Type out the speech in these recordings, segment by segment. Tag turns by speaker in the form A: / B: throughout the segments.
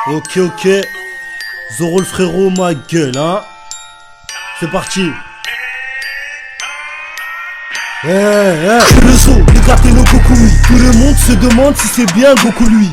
A: Ok, ok. Zoro le frérot, ma gueule, hein. C'est parti. Le zoo, le gâté no Goku, oui. Tout le monde se demande si c'est bien Goku lui.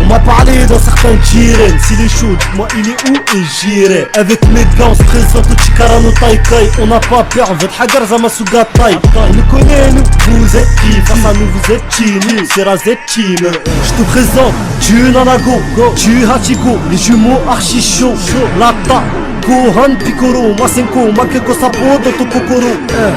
A: On m'a parlé dans certains Jiren. S'il est chaud, dis-moi il est où et j'irai. Avec mes gars on se présente au Chikara no Taikai. On n'a pas peur, on veut Hagar Zamasuga Tai. On nous connaît nous, vous êtes qui? Face à nous vous êtes Chini, c'est Razet Team. Je te présente, tu Nanago, tu Hachigo, les jumeaux archi chauds. Lata, Gohan, Piccolo, Masenko, Makeko Sapo, Doto Kokoro.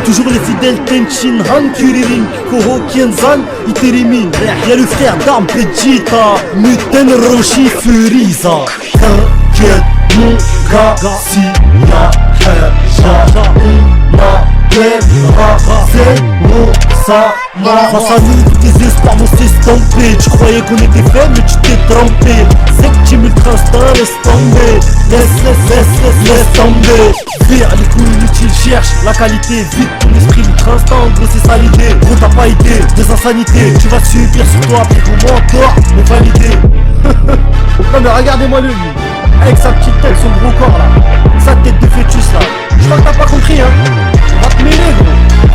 A: Toujours les fidèles Tenchin, Han, Kuririn, Kikoho, Kienzan, Iterimi. Y'a le frère d'armes Vegeta, Muten, Roshi, Furiza. T'inquiète mon gars, si y'a Haja, on m'appellera Zero Sama. Face à nous, tes espoirs vont s'estomper. Tu croyais qu'on était faible mais tu t'es trompé. Septime ultra instinct, laisse tomber. Laisse tomber. Vire les coups inutiles, cherche la qualité. Vite ton esprit ultra instinct, gros c'est ça l'idée. Gros t'as pas idée des insanités. Tu vas subir sur toi après ton mentor me valider. Non mais regardez-moi lui, avec sa petite tête, son gros corps là, sa tête de fœtus là. Je crois que t'as pas compris hein. Va te mêler gros.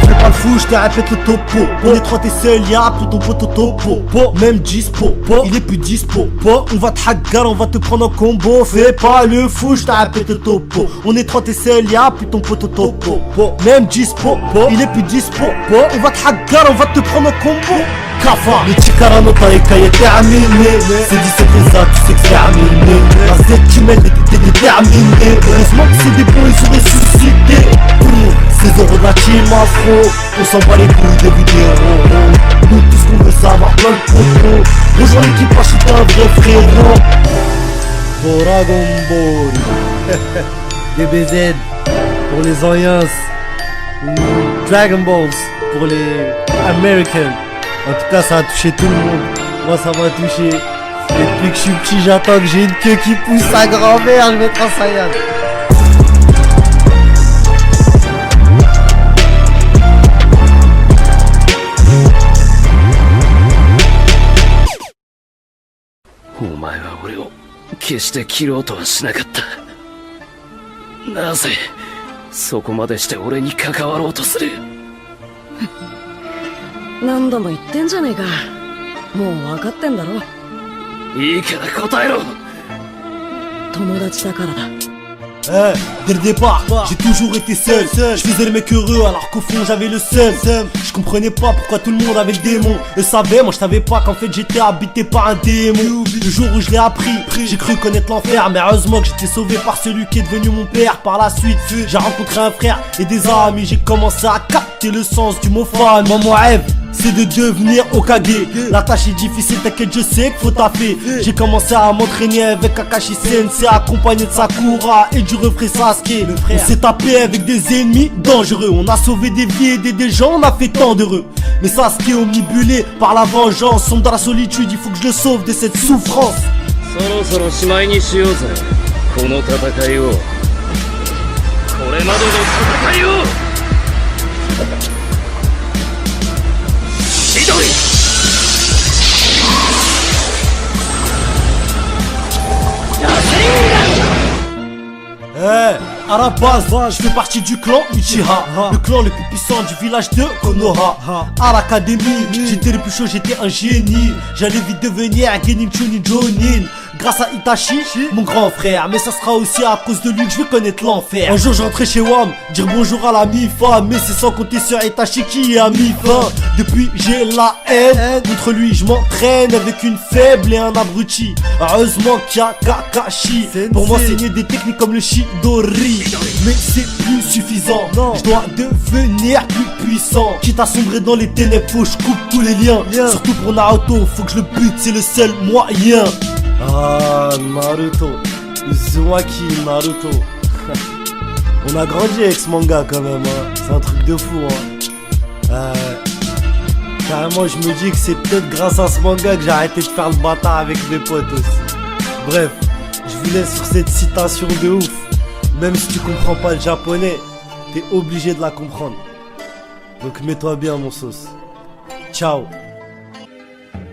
A: Fais pas le fou, je te répète le topo. On est trois, t'es seul, y'a tout ton pote topo. Même dispo, il est plus dispo. On va te hagar, on va te prendre en combo. Fais pas le fou, je te répète le topo. On est trois, t'es seul, y'a plus ton pote topo. Même dispo, il est plus dispo. On va te hagar, on va te prendre en combo. Kafa, le Chikara no Taikai est terminé. C'est 17 les A, tu sais que c'est terminé. La Z-Team était déterminée. Heureusement que c'est des bons, ils sont ressuscités. C'est Zoro de la team afro. On s'en bat les couilles des vidéos. Nous tout ce qu'on veut savoir, plein de propos. Rejoins l'équipe, je suis un vrai frérot. Dragon Ball. DBZ pour les Oriens. Dragon Balls pour les Americans. En tout cas ça a touché tout le monde. Moi ça m'a touché. Depuis que je suis petit j'attends que j'ai une queue qui pousse sa grand-mère. Je vais être en Saiyan.
B: Omae wa ore o keshite kirou to wa shinakat ta. Naze soko made shite ore ni kakawarou to suru.
C: 何度も言ってんじゃねえか。もう分かってんだろ。
B: いいから答えろ。
C: 友達だからだ。
A: Dès le départ, j'ai toujours été seul. Je faisais le mec heureux alors qu'au fond j'avais le seum. Je comprenais pas pourquoi tout le monde avait le démon. Eux savaient, moi je savais pas qu'en fait j'étais habité par un démon. Le jour où je l'ai appris, j'ai cru connaître l'enfer. Mais heureusement que j'étais sauvé par celui qui est devenu mon père. Par la suite, j'ai rencontré un frère et des amis. J'ai commencé à capter le sens du mot fan. Moi mon rêve, c'est de devenir Hokage. La tâche est difficile, t'inquiète, je sais qu'il faut taffer. J'ai commencé à m'entraîner avec Kakashi Sensei, accompagné de Sakura et du refrain Sasuke. On s'est tapé avec des ennemis dangereux. On a sauvé des vies, aidé des gens, on a fait tant d'heureux. Mais Sasuke omnibulé par la vengeance, sombre dans la solitude, il faut que je le sauve de cette souffrance.
B: そろそろしまいにしようぜ。この戦いを。これまでの戦いを。千鳥。
A: À la base, je fais partie du clan Uchiha, le clan le plus puissant du village de Konoha. À l'académie, j'étais le plus chaud, j'étais un génie. J'allais vite devenir Genin Chunin Jonin. Grâce à Itachi, mon grand frère. Mais ça sera aussi à cause de lui que je vais connaître l'enfer. Un jour j'entrais chez Wam, dire bonjour à la mi-femme. Mais c'est sans compter sur Itachi qui est à mi-fin. Depuis j'ai la haine, contre lui je m'entraîne avec une faible et un abruti. Heureusement qu'il y a Kakashi pour m'enseigner des techniques comme le Chidori. Mais c'est plus suffisant, je dois devenir plus puissant. Quitte à sombrer dans les ténèbres, faut que je coupe tous les liens. Surtout pour Naruto, faut que je le bute, c'est le seul moyen. Ah, Naruto, Uzumaki Naruto. On a grandi avec ce manga quand même, hein. C'est un truc de fou, hein. Carrément, je me dis que c'est peut-être grâce à ce manga que j'ai arrêté de faire le bâtard avec mes potes aussi. Bref, je vous laisse sur cette citation de ouf. Même si tu comprends pas le japonais, t'es obligé de la comprendre. Donc mets-toi bien mon sauce. Ciao.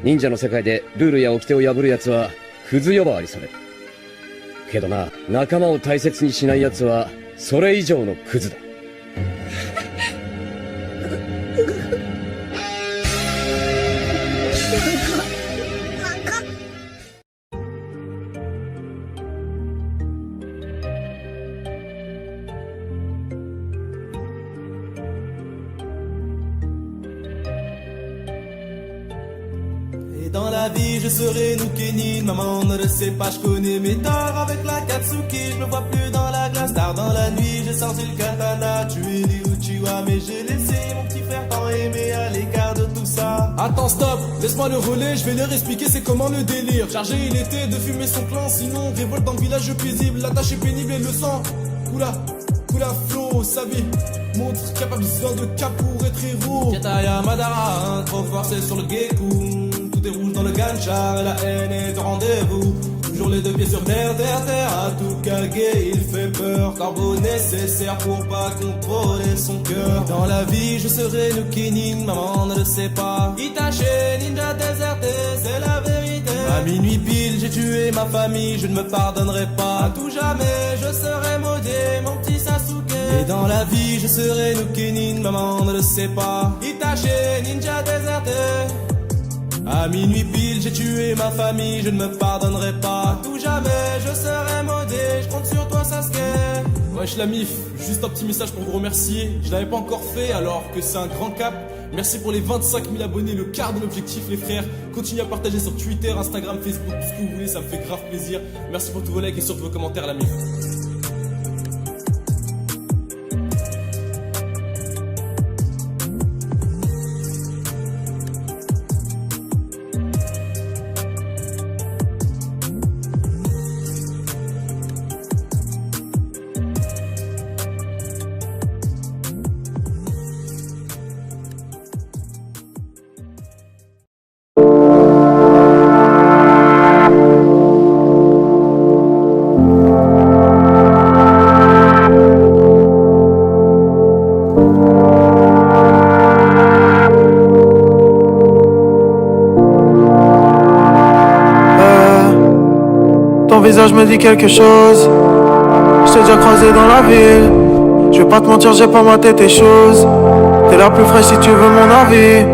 B: 忍者の世界でルールや掟を破る奴は
D: クズ呼ばわりされる。けどな、仲間を大切にしない奴はそれ以上のクズだ。
E: Dans la vie, je serai Nukenin. Maman ne le sait pas, je connais mes torts. Avec la Katsuki, je me vois plus dans la glace. Tard dans la nuit, j'ai sorti le katana. Tu es les Uchiwa, mais j'ai laissé mon petit frère tant aimé à l'écart de tout ça. Attends, stop, laisse-moi le relais, je vais leur expliquer c'est comment le délire. Chargé, il était de fumer son clan. Sinon, révolte dans le village paisible. La tâche est pénible et le sang Kula flow, Sabi montre qu'il n'y a pas besoin de cap pour être héros. Kataya Madara, hein, trop forcé sur le Geku. Tout est rouge dans le ganchar et la haine est au rendez-vous. Toujours les deux pieds sur terre, à tout Kage, il fait peur. Corbeau nécessaire pour pas contrôler son cœur. Dans la vie, je serai le Kenin, maman ne le sait pas. Itachi, ninja déserté, c'est la vérité. À minuit pile, j'ai tué ma famille, je ne me pardonnerai pas. À tout jamais, je serai maudit, mon petit Sasuke. Et dans la vie, je serai le Kenin, maman ne le sait pas. Itachi, ninja déserté. À minuit pile, j'ai tué ma famille, je ne me pardonnerai pas. Tout jamais, je serai maudit, je compte sur toi Sasuke. Wesh la mif, juste un petit message pour vous remercier. Je l'avais pas encore fait alors que c'est un grand cap. Merci pour les 25 000 abonnés, le quart de l'objectif les frères. Continuez à partager sur Twitter, Instagram, Facebook, tout ce que vous voulez, ça me fait grave plaisir. Merci pour tous vos likes et surtout vos commentaires la mif.
F: Ton visage me dit quelque chose. Je t'ai déjà croisé dans la ville. Je vais pas te mentir, j'ai pas maté tes choses. T'es la plus fraîche si tu veux mon avis.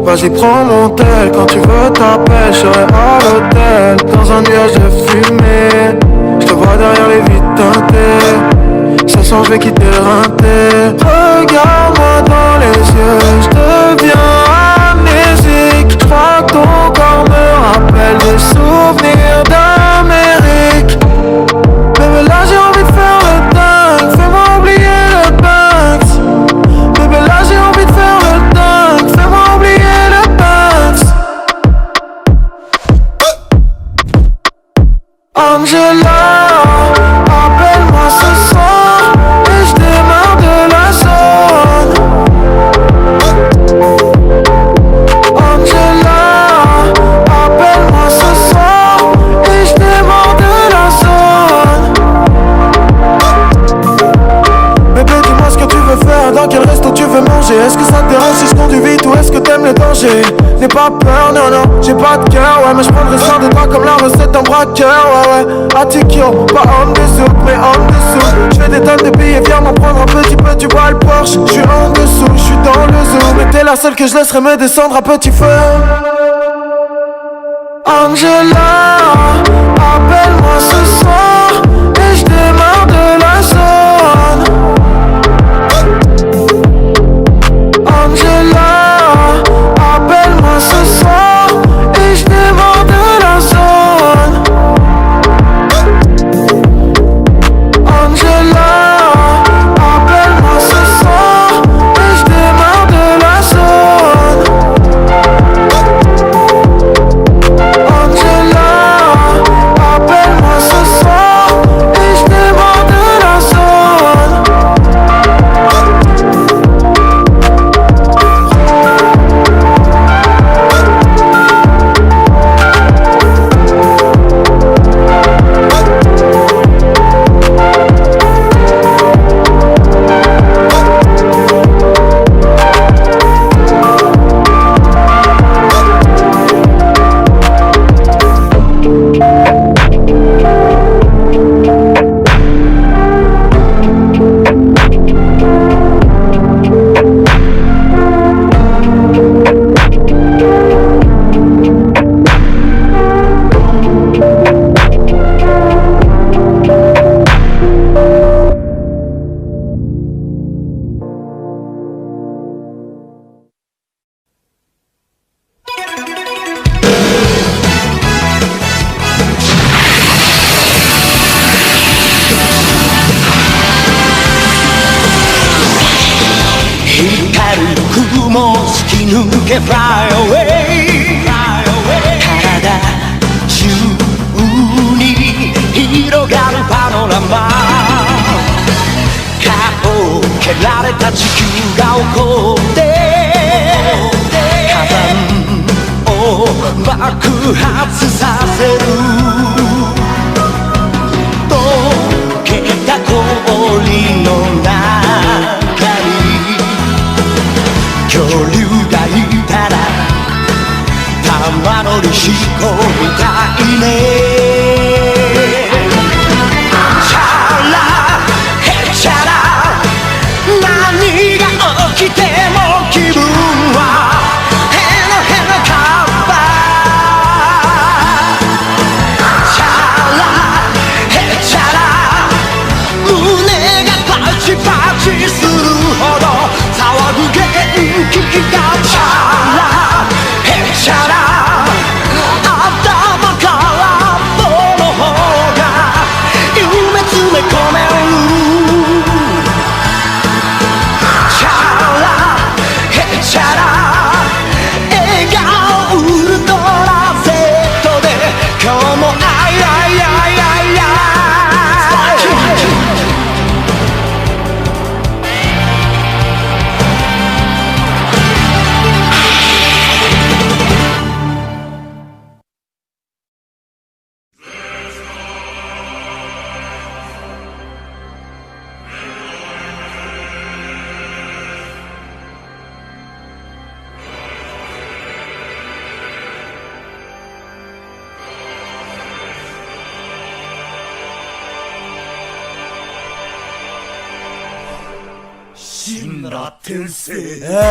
F: Vas-y prends mon tel, quand tu veux t'appelles. Je serai à l'hôtel, dans un nuage de fumée. Je te vois derrière les vitres teintées. Ce soir je vais quitter le rinté. Regarde-moi dans les yeux, je deviens amnésique. Je crois que ton corps me rappelle des souvenirs d'Amérique. Bébé là j'ai envie de faire le dingue, fais-moi oublier le Banks. Bébé là j'ai envie de faire le dingue, fais-moi oublier le Banks. Angela, appelle-moi ce soir et je démarre de la zone. Angela, appelle-moi ce soir et je démarre de la zone. Bébé dis-moi ce que tu veux faire, dans quel resto tu veux manger. Est-ce que ça te dérange si je conduis vite ou est-ce que t'aimes le danger? N'aie pas peur, non non, j'ai pas de cœur, ouais. Mais je prendrai soin de toi comme la recette d'un braqueur, ouais ouais. Atikyo, pas homme de souk, mais homme de souk. J'fais des tonnes de billets, viens m'en prendre un petit peu, tu vois le Porsche. J'suis en dessous, j'suis dans le zoo. Mais t'es la seule que je laisserai me descendre à petit feu. Angela, appelle-moi ce soir et je démarre de la zone. Angela, appelle-moi ce soir et je démarre de la zone. Angela, appelle-moi ce soir et je démarre de la zone. Angela,
G: て Fly away 体中に広がるパノラマ顔を蹴られた地球が起こって火山を爆発させる溶けた氷の中に恐竜がいたら玉乗りしこみたいねチャラヘチャラ何が起きても気分はヘノヘノカッパチャラヘチャラ胸がパチパチするほど騒ぐ元気がチャラヘチャラ頭から棒の方が夢詰め込めるチャラヘチャラ笑顔ウルトラ Z で今日もアイアイアイアイアイ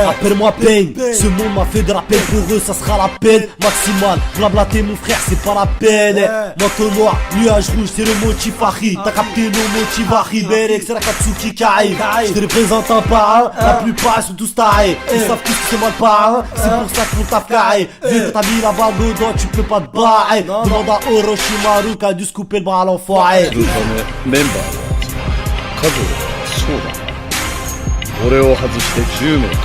A: Appelle-moi Pain, ce monde m'a fait de la peine, pour eux ça sera la peine maximale. Blablater mon frère c'est pas la peine. Manteau noir, nuage rouge c'est le motivari. T'as capté nos motivari, Berek c'est la Katsuki Kai. Je te représente un par un, la plupart sont tous tarés. Ils savent tous que c'est moi le parrain, c'est pour ça qu'ils vont t'affaire. Vu que t'as mis la balle dedans tu peux pas te barrer. Demande à Orochimaru qui a dû se couper le bras à l'enfoiré.
H: 俺を外して10名と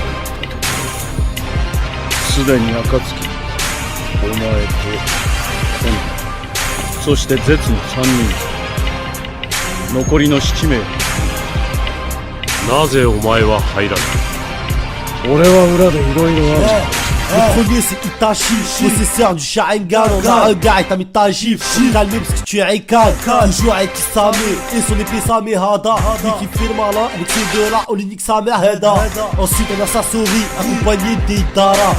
H: すでに暁お前とコナンそして絶の3人残りの7名なぜお前は入らない俺は裏でいろいろある
A: Le premier c'est Itachi, possesseur du Sharingan. On a un gars et t'as mis ta gifle. Faut calmer parce que tu es Rikan. Toujours avec Kisame et son épée Samehada. Lui qui fait le malin avec ces deux là, on lui nique sa mère Heda. Ensuite on a Sasori accompagné d'Itara.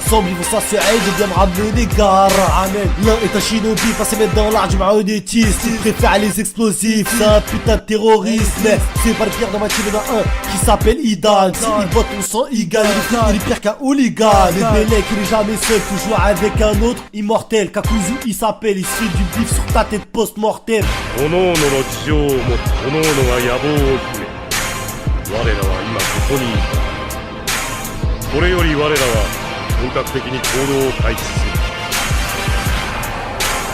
A: Ensemble ils vont s'assurer de bien me ramener Gaara. L'un est un shinobi passé mettre dans l'art du marionnettiste. Il préfère les explosifs, c'est un putain de terroriste. Mais c'est pas le pire dans ma team, il y en a un qui s'appelle Idan. Si il botte ton sang, il gagne. Il est pire qu'un hooligan. Belek il est jamais seul, toujours avec un autre immortel. Kakuzu il s'appelle, il se fait du bif sur ta tête post-mortem.
H: 各々の事情を持って各々が野望を決め我らは今ここにいるこれより我らは本格的に行動を開始す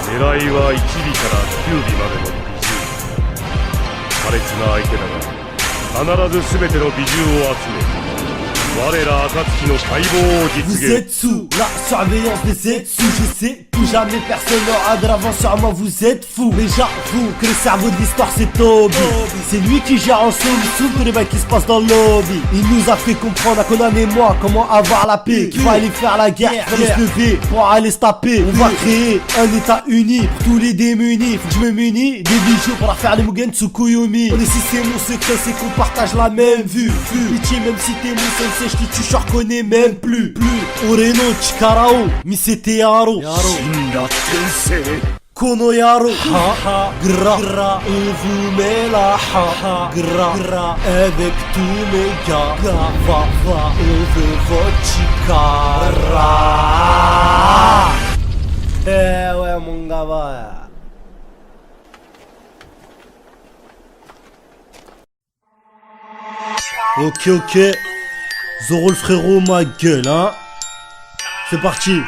H: る狙いは1尾から9尾までの美獣苛烈な相手だが必ず全ての美獣を集め Vous
A: êtes sous la surveillance des Zetsu. Je sais que jamais personne n'aura de l'avance sur moi, vous êtes fous. Mais j'avoue que le cerveau de l'histoire c'est Toby. C'est lui qui gère en sous tous les mecs qui se passent dans le lobby. Il nous a fait comprendre à Conan et moi comment avoir la paix. Qu'il fallait faire la guerre, qu'il fallait se lever pour aller se taper. On va créer un état uni pour tous les démunis. Faut que je me munis des bijoux pour la faire les Mugen Tsukuyomi. On est si c'est mon secret, c'est qu'on partage la même vue. Pitié même si t'es mon sensei. Je te je reconnais même plus Oreno Chikarao Misetearo Shinra Tensei Kono Yaro Ha Gra On vous met la ha Gra Avec tous mes gars Va On veut votre Chikara Eh ouais mon gars va Ok Zoro le frérot, ma gueule, hein. C'est parti.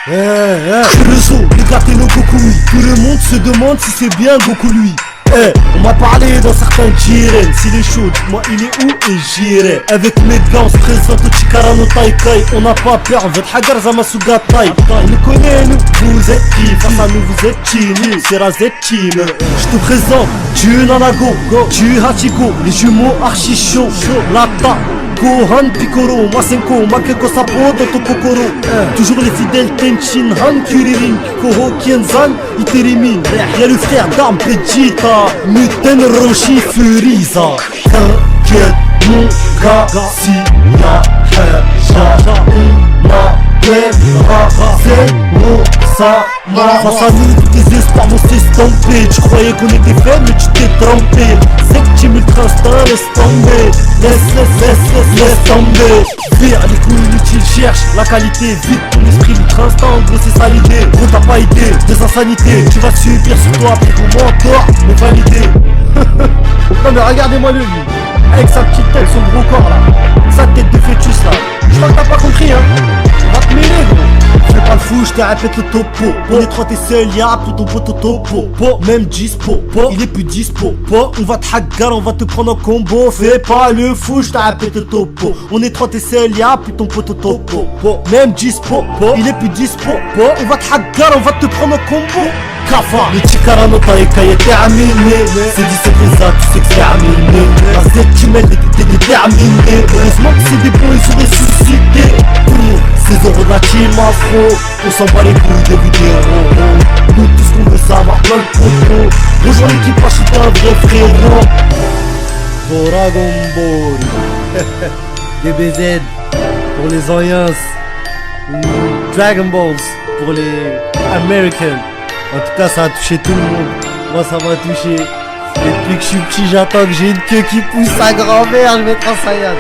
A: Kuruso, les gars, t'es no Goku, lui. Tout le monde se demande si c'est bien Goku, lui. Eh, on m'a parlé dans certains Jiren. S'il est chaud, dites-moi il est où et j'irai. Avec mes gants, on se présente au Chikara no Taikai. On n'a pas peur, on veut te hagar Zamasuga Tai. On nous connaît, nous, vous êtes qui? Face à nous, vous êtes Chini, c'est Razet Team. Je te présente, tu Nanago, tu Hachigo, les jumeaux archi chauds. Lata, Gohan, Piccolo, Masenko, Makeko, Sapo, Tokokoro. Toujours les fidèles Tenchin, Han, Kuririn, Koho, Kienzan, Iterimi. Y'a le frère d'armes, Vegeta, Muten, Roshi, Furiza. T'inquiète, mon gars, si y'a Haja, on m'appellera Zero Sama. Face à nous, tes espoirs vont s'estomper. Tu croyais qu'on était faible, mais tu t'es trompé. Septime ultra instinct, laisse tomber. Laisse tomber. Vire les couilles inutiles, cherche la qualité. Vite ton esprit ultra instinct, gros c'est ça l'idée. Gros t'as pas idée des insanités. Tu vas subir sur toi, puis ton mentor me valider. Non mais regardez-moi le lui, avec sa petite tête, son gros corps là, sa tête de fœtus là. Je crois que t'as pas compris hein. Va te mêler gros. Fais pas le fou, je te répète le topo. On est trois, t'es seul, y'a plus ton pote topo. Même dispo, il est plus dispo. On va te hagar, on va te prendre en combo. Fais pas le fou, je te répète le topo. On est trois, t'es seul, y'a plus ton pote topo. Même dispo, il est plus dispo. On va te hagar, on va te prendre en combo. Kafa, le Chikara no Taikai est terminé. C'est 17 les A, tu sais que c'est terminé. La septième elle était déterminée. Heureusement que c'est des bons, ils sont ressuscités. Ces euros de la team afro, on s'en bat les couilles des vidéos. Nous tout ce qu'on veut savoir, plein de propos. Rejoins l'équipage, c'est un vrai frérot. Dragon Ball DBZ pour les Oriens. Dragon Balls pour les Americans. En tout cas ça a touché tout le monde. Moi ça m'a touché. Depuis que je suis petit j'attends que j'ai une queue qui pousse sa grand-mère. Je vais être en Saiyan.